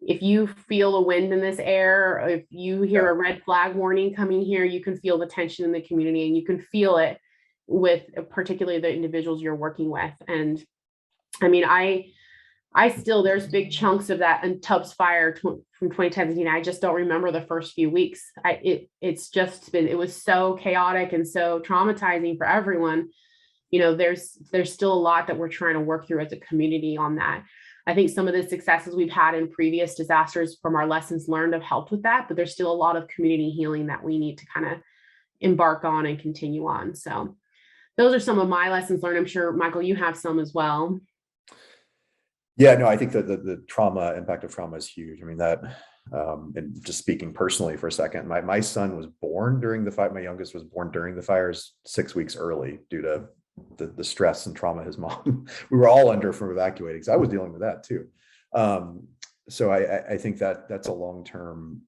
if you feel a wind in this air, if you hear a red flag warning coming here, you can feel the tension in the community, and you can feel it with particularly the individuals you're working with. And I mean, I still, there's big chunks of that in Tubbs fire from 2017. I just don't remember the first few weeks. It's just been, it was so chaotic and so traumatizing for everyone. You know, there's still a lot that we're trying to work through as a community on that. I think some of the successes we've had in previous disasters from our lessons learned have helped with that, but there's still a lot of community healing that we need to kind of embark on and continue on. So those are some of my lessons learned. I'm sure, Michael, you have some as well. Yeah, no, I think that the trauma, impact of trauma is huge. I mean, that, and just speaking personally for a second, my son was born during the fire. My youngest was born during the fires 6 weeks early due to the stress and trauma his mom, we were all under from evacuating. because I was dealing with that too. So I think that that's a long-term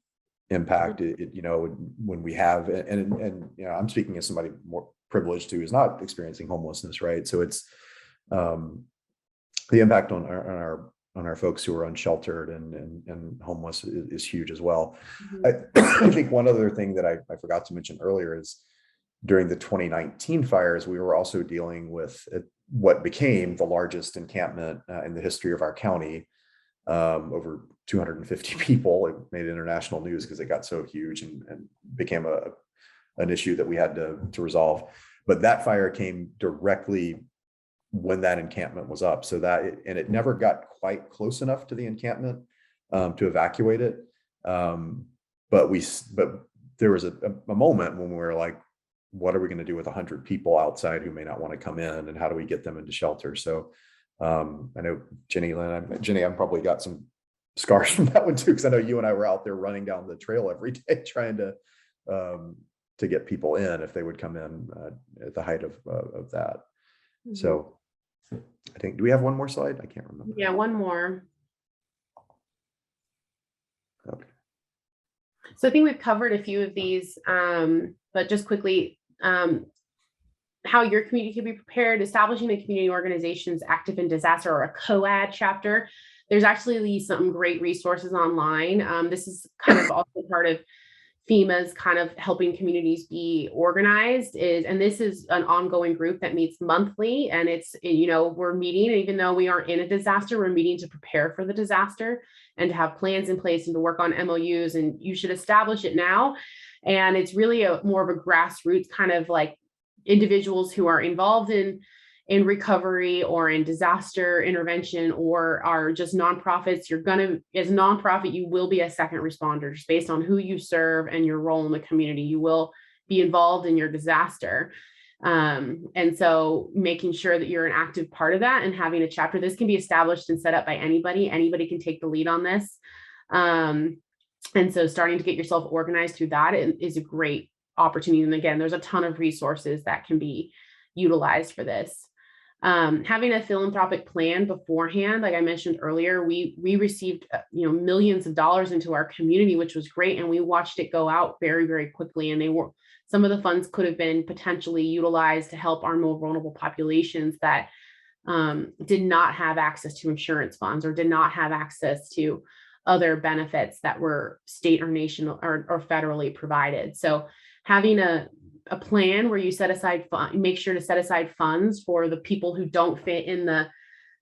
impact, you know, when we have, and you know, I'm speaking as somebody more privileged who is not experiencing homelessness, right? So it's, the impact on our folks who are unsheltered and homeless is huge as well. I think one other thing that I forgot to mention earlier is during the 2019 fires, we were also dealing with what became the largest encampment in the history of our county. Over 250 people. It made international news because it got so huge and became an issue that we had to resolve. But that fire came directly when that encampment was up. So and it never got quite close enough to the encampment to evacuate it. But there was a moment when we were like, what are we going to do with 100 people outside who may not want to come in, and how do we get them into shelter? So I know Jenny, I've probably got some scars from that one too, because I know you and I were out there running down the trail every day trying to get people in if they would come in at the height of that. So I think, do we have one more slide? I can't remember. Yeah, one more. Okay. So I think we've covered a few of these, but just quickly, how your community can be prepared, establishing a community organizations active in disaster, or a COAD chapter. There's actually some great resources online. This is kind of also part of FEMA's kind of helping communities be organized, and this is an ongoing group that meets monthly, and it's, you know, we're meeting, even though we aren't in a disaster, we're meeting to prepare for the disaster and to have plans in place and to work on MOUs, and you should establish it now. And it's really more of a grassroots kind of like individuals who are involved in recovery or in disaster intervention, or are just nonprofits. You're gonna, as a nonprofit, you will be a second responder just based on who you serve and your role in the community. You will be involved in your disaster. And so making sure that you're an active part of that and having a chapter, this can be established and set up by anybody. Anybody can take the lead on this. And so starting to get yourself organized through that is a great opportunity. And again, there's a ton of resources that can be utilized for this. Having a philanthropic plan beforehand, like I mentioned earlier, we received millions of dollars into our community, which was great, and we watched it go out very, very quickly. And some of the funds could have been potentially utilized to help our more vulnerable populations that did not have access to insurance funds or did not have access to other benefits that were state or national or federally provided. So having a plan where you set aside make sure to set aside funds for the people who don't fit in the,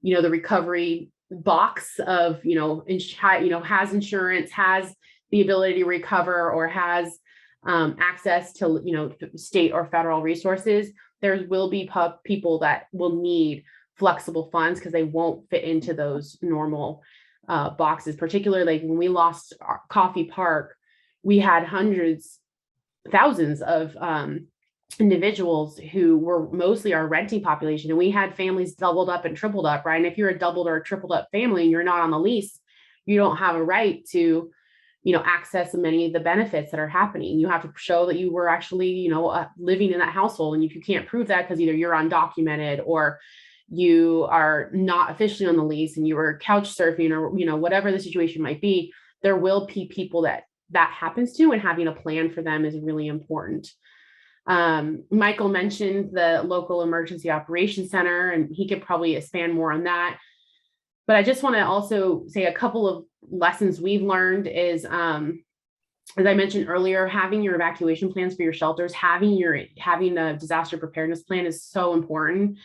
the recovery box of, has insurance, has the ability to recover, or has access to, state or federal resources. There will be people that will need flexible funds because they won't fit into those normal boxes. Particularly like when we lost Coffee Park, we had thousands of individuals who were mostly our renting population, and we had families doubled up and tripled up, right? And if you're a doubled or a tripled up family and you're not on the lease, you don't have a right to, access many of the benefits that are happening. You have to show that you were actually, living in that household. And if you can't prove that because either you're undocumented or you are not officially on the lease and you were couch surfing or, whatever the situation might be, there will be people that happens to, and having a plan for them is really important. Michael mentioned the local emergency operations center, and he could probably expand more on that. But I just want to also say a couple of lessons we've learned is, as I mentioned earlier, having your evacuation plans for your shelters, having a disaster preparedness plan is so important.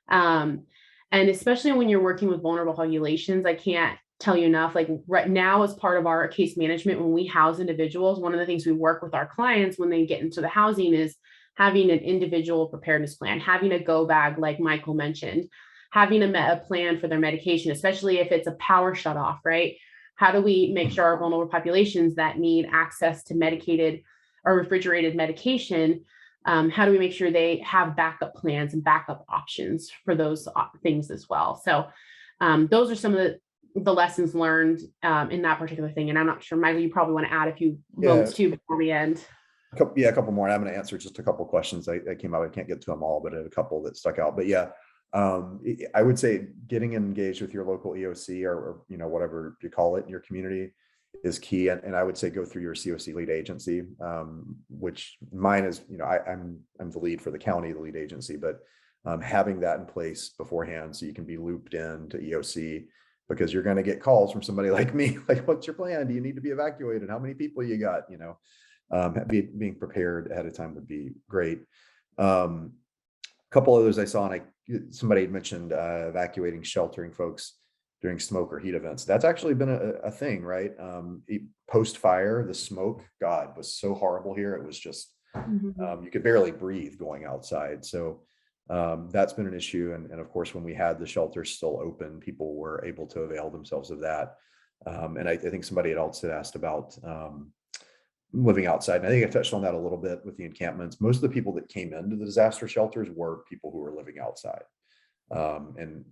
And especially when you're working with vulnerable populations, I can't tell you enough, like right now, as part of our case management, when we house individuals, one of the things we work with our clients when they get into the housing is having an individual preparedness plan, having a go bag, like Michael mentioned, having a plan for their medication, especially if it's a power shut off, right? How do we make sure our vulnerable populations that need access to medicated or refrigerated medication, how do we make sure they have backup plans and backup options for those things as well? So those are some of the lessons learned in that particular thing. And I'm not sure, Michael, you probably want to add a few notes too before we end. A couple more. I'm going to answer just a couple questions that came out. I can't get to them all, but a couple that stuck out. But yeah, I would say getting engaged with your local EOC or whatever you call it in your community is key. And I would say go through your COC lead agency, which mine is, I'm the lead for the county, the lead agency, but having that in place beforehand so you can be looped into EOC, because you're going to get calls from somebody like me, like, what's your plan? Do you need to be evacuated? How many people you got? Being prepared ahead of time would be great. Couple others I saw, and somebody had mentioned evacuating, sheltering folks during smoke or heat events. That's actually been a thing, right? Post fire, the smoke, God, was so horrible here. It was just, you could barely breathe going outside. So that's been an issue. And of course, when we had the shelters still open, people were able to avail themselves of that. And I think somebody else had asked about living outside. And I think I touched on that a little bit with the encampments. Most of the people that came into the disaster shelters were people who were living outside. And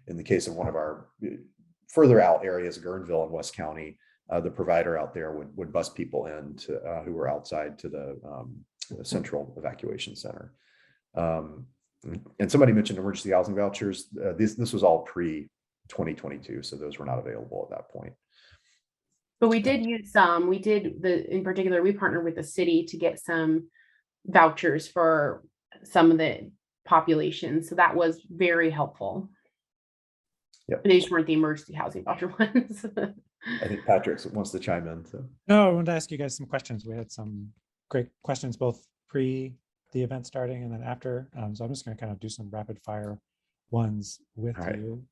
in the case of one of our further out areas, Guerneville in West County, the provider out there would bus people in who were outside to the central evacuation center. And somebody mentioned emergency housing vouchers. This was all pre-2022, so those were not available at that point. But we did use some. In particular, we partnered with the city to get some vouchers for some of the population. So that was very helpful. Yep. But they just weren't the emergency housing voucher ones. I think Patrick wants to chime in. So. No, I wanted to ask you guys some questions. We had some great questions, both pre the event starting and then after. So I'm just going to kind of do some rapid fire ones with you.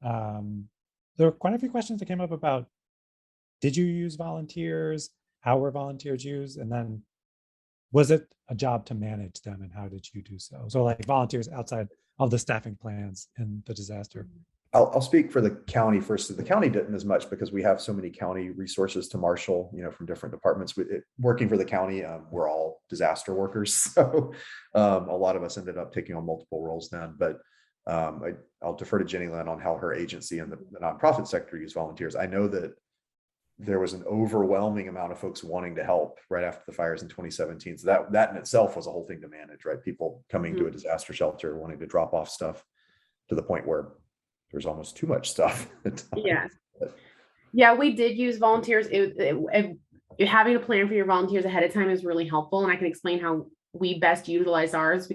There were quite a few questions that came up about, did you use volunteers? How were volunteers used? And then was it a job to manage them, and how did you do so? So like volunteers outside of the staffing plans in the disaster. I'll speak for the county first. The county didn't as much because we have so many county resources to marshal, from different departments. Working for the county, we're all disaster workers. So a lot of us ended up taking on multiple roles then. But I'll defer to Jenny Lynn on how her agency and the nonprofit sector use volunteers. I know that there was an overwhelming amount of folks wanting to help right after the fires in 2017. So that in itself was a whole thing to manage, right? People coming to a disaster shelter, wanting to drop off stuff to the point where there's almost too much stuff. Yeah, we did use volunteers. Having a plan for your volunteers ahead of time is really helpful. And I can explain how we best utilize ours,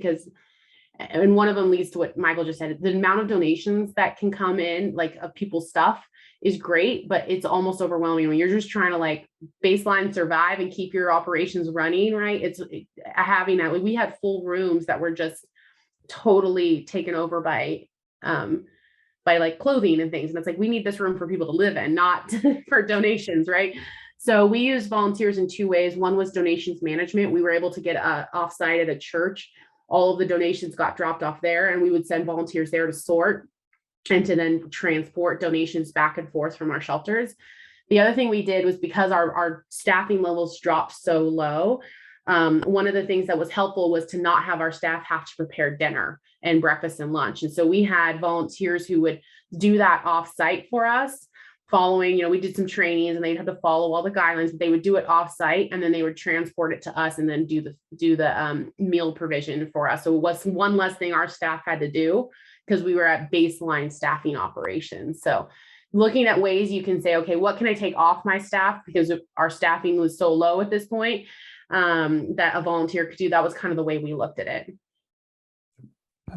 and one of them leads to what Michael just said. The amount of donations that can come in, like of people's stuff, is great, but it's almost overwhelming when you're just trying to like baseline survive and keep your operations running, right? Having that, we had full rooms that were just totally taken over by like clothing and things. And it's like, we need this room for people to live in, not for donations, right? So we used volunteers in two ways. One was donations management. We were able to get offsite at a church. All of the donations got dropped off there, and we would send volunteers there to sort and to then transport donations back and forth from our shelters. The other thing we did was, because our staffing levels dropped so low, one of the things that was helpful was to not have our staff have to prepare dinner and breakfast and lunch. And so we had volunteers who would do that off-site for us, following, we did some trainings and they'd have to follow all the guidelines, but they would do it off-site and then they would transport it to us and then do the meal provision for us. So it was one less thing our staff had to do, because we were at baseline staffing operations. So looking at ways you can say, okay, what can I take off my staff because our staffing was so low at this point, that a volunteer could do. That was kind of the way we looked at it.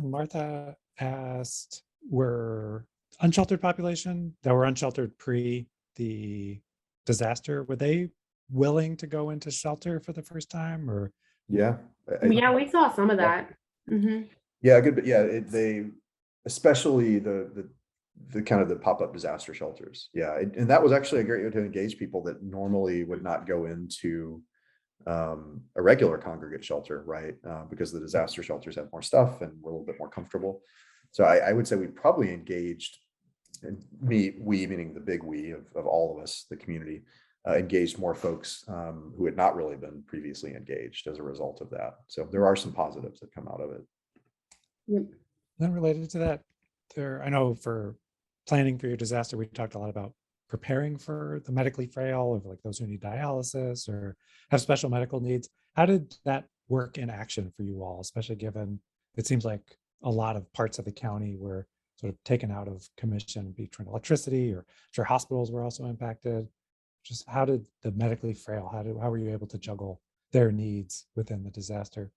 Martha asked, were unsheltered population that were unsheltered pre the disaster, were they willing to go into shelter for the first time, or? Yeah. Yeah, we saw some of Yeah. that. Mhm. Yeah, good. But yeah, they, especially the kind of the pop-up disaster shelters. Yeah. And that was actually a great way to engage people that normally would not go into a regular congregate shelter, right? Because the disaster shelters have more stuff and we're a little bit more comfortable. So I would say we probably engaged, and we meaning the big we of all of us, the community, engaged more folks who had not really been previously engaged as a result of that. So there are some positives that come out of it. Yep. Then related to that, I know for planning for your disaster, we talked a lot about preparing for the medically frail, or like those who need dialysis or have special medical needs. How did that work in action for you all, especially given it seems like a lot of parts of the county were sort of taken out of commission between electricity, or I'm sure hospitals were also impacted. Just how did the medically frail, how were you able to juggle their needs within the disaster?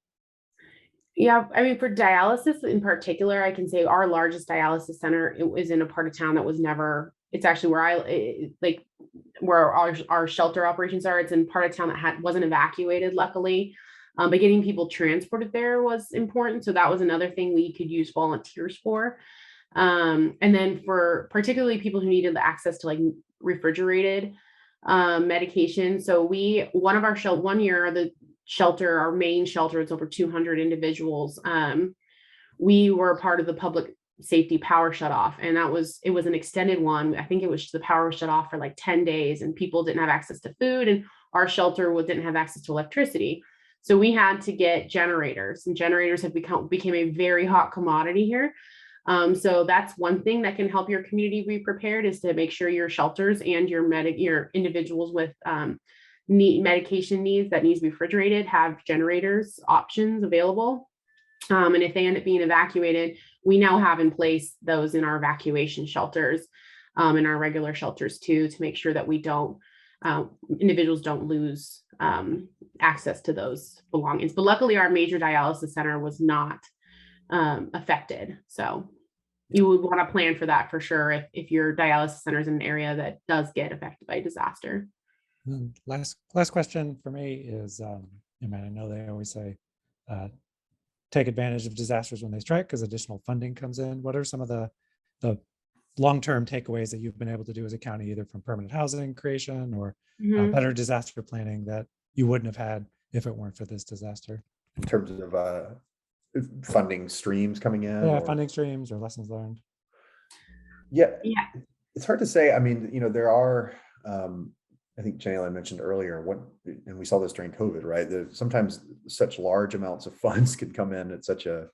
Yeah, I mean, for dialysis in particular, I can say our largest dialysis center, it was in a part of town that was never, it's actually where like where our shelter operations are. It's in part of town that wasn't evacuated, luckily. But getting people transported there was important. So that was another thing we could use volunteers for. And then for particularly people who needed the access to like refrigerated medication. So one of our one year, the shelter, our main shelter, it's over 200 individuals. We were part of the public safety power shut off, and it was an extended one. I think the power was shut off for like 10 days and people didn't have access to food, and our shelter didn't have access to electricity. So we had to get generators, and generators have became a very hot commodity here. So that's one thing that can help your community be prepared, is to make sure your shelters and your individuals with medication needs that needs to be refrigerated have generators options available. And if they end up being evacuated, we now have in place those in our evacuation shelters, in our regular shelters too, to make sure that individuals don't lose access to those belongings. But luckily our major dialysis center was not affected. So you would want to plan for that for sure if your dialysis center is in an area that does get affected by disaster. Last question for me is, I know they always say, take advantage of disasters when they strike because additional funding comes in. What are some of the long-term takeaways that you've been able to do as a county, either from permanent housing creation or better disaster planning, that you wouldn't have had if it weren't for this disaster? In terms of funding streams coming in? Yeah, funding streams or lessons learned. Yeah. Yeah. It's hard to say. I mean, there are, I think Jenny mentioned earlier, and we saw this during COVID, right? Sometimes such large amounts of funds can come in at such a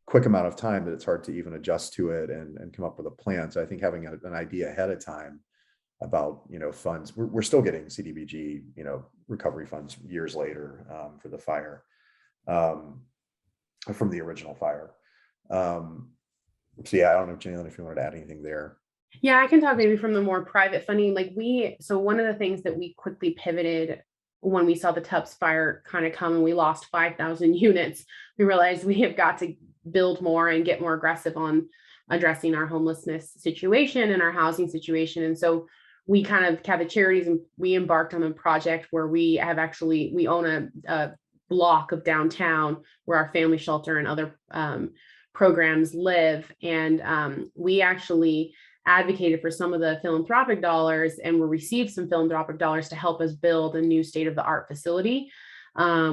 quick amount of time that it's hard to even adjust to it and come up with a plan. So I think having an idea ahead of time about, funds, we're still getting CDBG, recovery funds years later for the fire, from the original fire. So yeah, I don't know, Jenny, if you wanted to add anything there. Yeah, I can talk maybe from the more private funding. So one of the things that we quickly pivoted when we saw the Tubbs fire kind of come and we lost 5,000 units, we realized we have got to build more and get more aggressive on addressing our homelessness situation and our housing situation. And so we kind of had the charities, and we embarked on a project where we own a block of downtown where our family shelter and other programs live. And we actually advocated for some of the philanthropic dollars, and we received some philanthropic dollars to help us build a new state-of-the-art facility,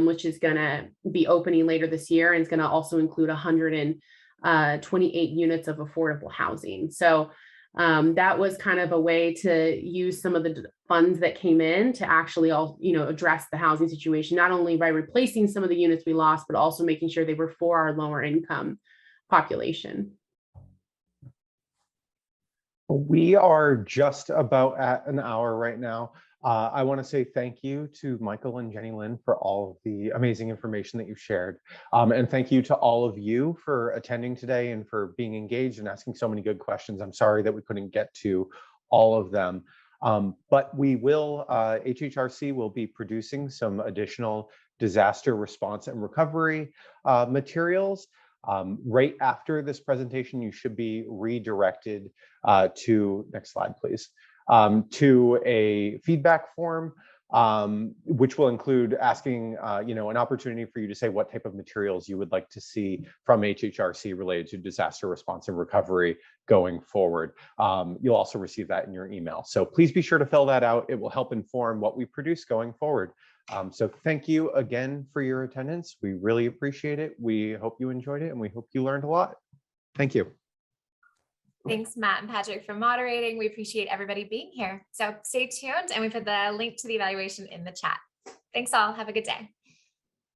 which is going to be opening later this year, and it's going to also include 128 units of affordable housing. So that was kind of a way to use some of the funds that came in to actually address the housing situation, not only by replacing some of the units we lost, but also making sure they were for our lower income population. We are just about at an hour right now. I want to say thank you to Michael and Jenny Lynn for all of the amazing information that you've shared. And thank you to all of you for attending today and for being engaged and asking so many good questions. I'm sorry that we couldn't get to all of them. But we will, HHRC will be producing some additional disaster response and recovery materials. Right after this presentation, you should be redirected to, next slide, please, to a feedback form, which will include asking, an opportunity for you to say what type of materials you would like to see from HHRC related to disaster response and recovery going forward. You'll also receive that in your email. So please be sure to fill that out. It will help inform what we produce going forward. So thank you again for your attendance. We really appreciate it. We hope you enjoyed it and we hope you learned a lot. Thank you. Thanks, Matt and Patrick, for moderating. We appreciate everybody being here. So stay tuned, and we put the link to the evaluation in the chat. Thanks all. Have a good day.